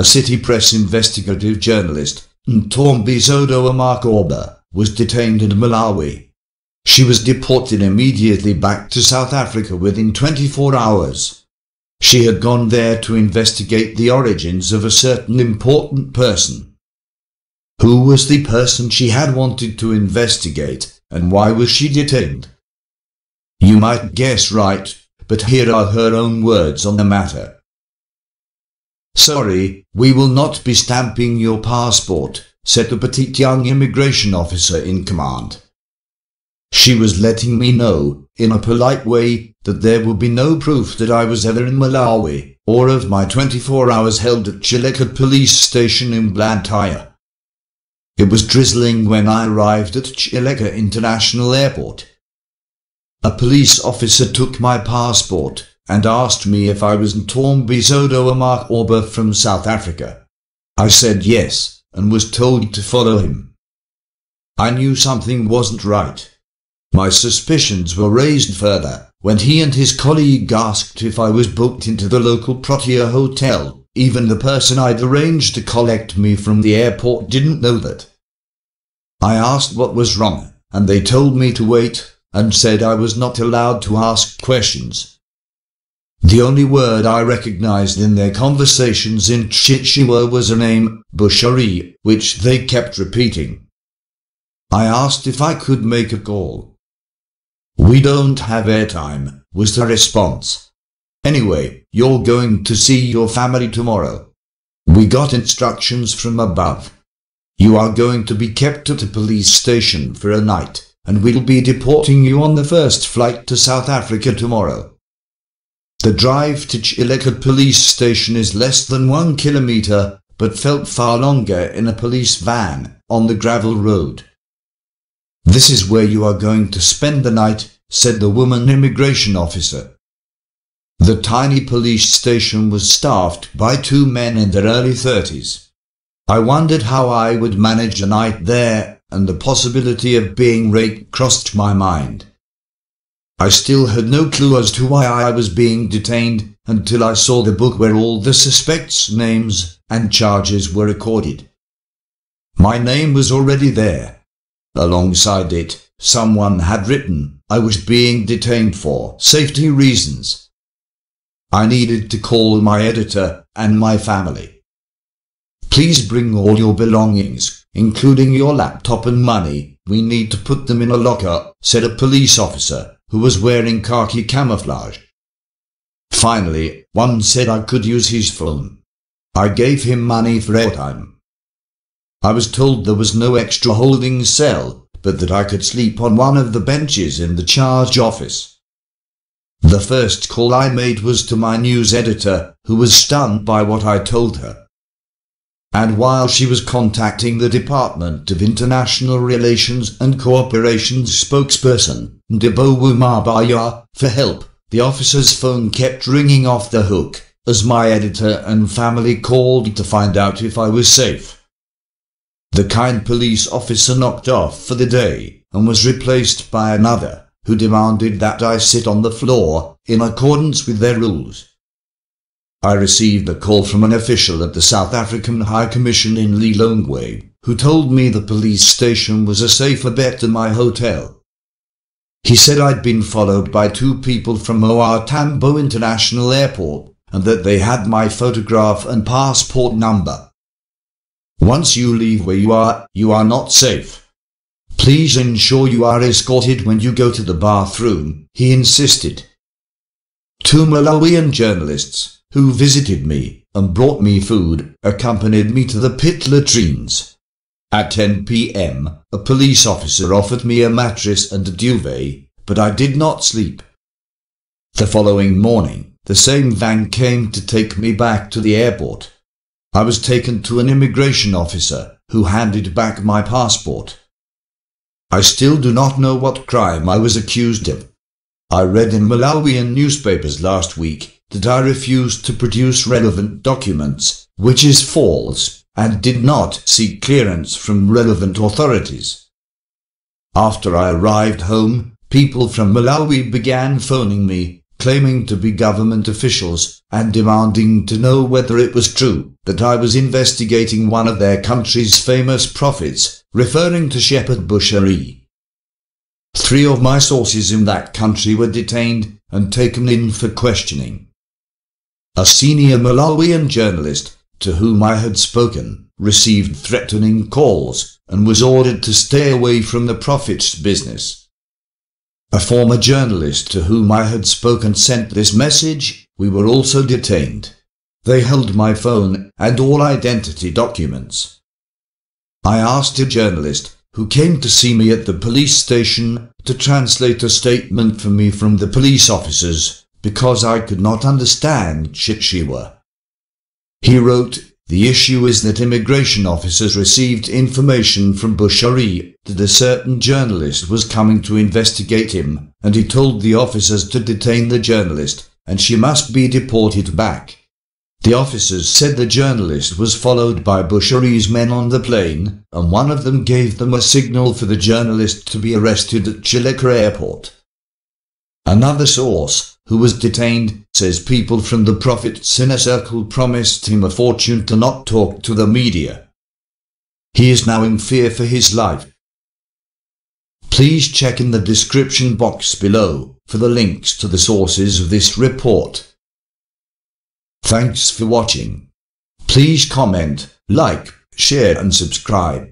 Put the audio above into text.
a city press investigative journalist, Ntombizodo Amakoba, was detained in Malawi. She was deported immediately back to South Africa within 24 hours. She had gone there to investigate the origins of a certain important person. Who was the person she had wanted to investigate, and why was she detained? You might guess right, but here are her own words on the matter. "Sorry, we will not be stamping your passport," said the petite young immigration officer in command. She was letting me know, in a polite way, that there would be no proof that I was ever in Malawi, or of my 24 hours held at Chileka police station in Blantyre. It was drizzling when I arrived at Chileka International Airport. A police officer took my passport and asked me if I was Ntombizodo Amakoba from South Africa. I said yes, and was told to follow him. I knew something wasn't right. My suspicions were raised further when he and his colleague asked if I was booked into the local Protea hotel. Even the person I'd arranged to collect me from the airport didn't know that. I asked what was wrong, and they told me to wait, and said I was not allowed to ask questions. The only word I recognized in their conversations in Chichewa was a name, Bushari, which they kept repeating. I asked if I could make a call. "We don't have airtime," was the response. "Anyway, you're going to see your family tomorrow. We got instructions from above. You are going to be kept at a police station for a night, and we'll be deporting you on the first flight to South Africa tomorrow." The drive to Chileka police station is less than 1 kilometer, but felt far longer in a police van on the gravel road. "This is where you are going to spend the night," said the woman immigration officer. The tiny police station was staffed by 2 men in their early 30s. I wondered how I would manage a night there, and the possibility of being raped crossed my mind. I still had no clue as to why I was being detained until I saw the book where all the suspects' names and charges were recorded. My name was already there. Alongside it, someone had written, I was being detained for safety reasons. I needed to call my editor and my family. "Please bring all your belongings, including your laptop and money. We need to put them in a locker," said a police officer who was wearing khaki camouflage. Finally, one said I could use his phone. I gave him money for airtime. I was told there was no extra holding cell, but that I could sleep on one of the benches in the charge office. The first call I made was to my news editor, who was stunned by what I told her. And while she was contacting the Department of International Relations and Cooperation's spokesperson, Ndebowu Mabaya, for help, the officer's phone kept ringing off the hook, as my editor and family called to find out if I was safe. The kind police officer knocked off for the day, and was replaced by another, who demanded that I sit on the floor, in accordance with their rules. I received a call from an official at the South African High Commission in Lilongwe, who told me the police station was a safer bet than my hotel. He said I'd been followed by 2 people from OR Tambo International Airport, and that they had my photograph and passport number. "Once you leave where you are not safe. Please ensure you are escorted when you go to the bathroom," he insisted. 2 Malawian journalists, who visited me and brought me food, accompanied me to the pit latrines. At 10 p.m, a police officer offered me a mattress and a duvet, but I did not sleep. The following morning, the same van came to take me back to the airport. I was taken to an immigration officer, who handed back my passport. I still do not know what crime I was accused of. I read in Malawian newspapers last week that I refused to produce relevant documents, which is false, and did not seek clearance from relevant authorities. After I arrived home, people from Malawi began phoning me, claiming to be government officials and demanding to know whether it was true that I was investigating one of their country's famous prophets, referring to Shepherd Bushiri. 3 of my sources in that country were detained and taken in for questioning. A senior Malawian journalist, to whom I had spoken, received threatening calls and was ordered to stay away from the prophet's business. A former journalist to whom I had spoken sent this message: we were also detained. They held my phone and all identity documents. I asked a journalist, who came to see me at the police station, to translate a statement for me from the police officers, because I could not understand Chichewa. He wrote, "The issue is that immigration officers received information from Bushiri that a certain journalist was coming to investigate him, and he told the officers to detain the journalist, and she must be deported back. The officers said the journalist was followed by Bushiri's men on the plane, and one of them gave them a signal for the journalist to be arrested at Chileka Airport." Another source, who was detained, says people from the prophet's inner circle promised him a fortune to not talk to the media. He is now in fear for his life. Please check in the description box below for the links to the sources of this report. Thanks for watching. Please comment, like, share and subscribe.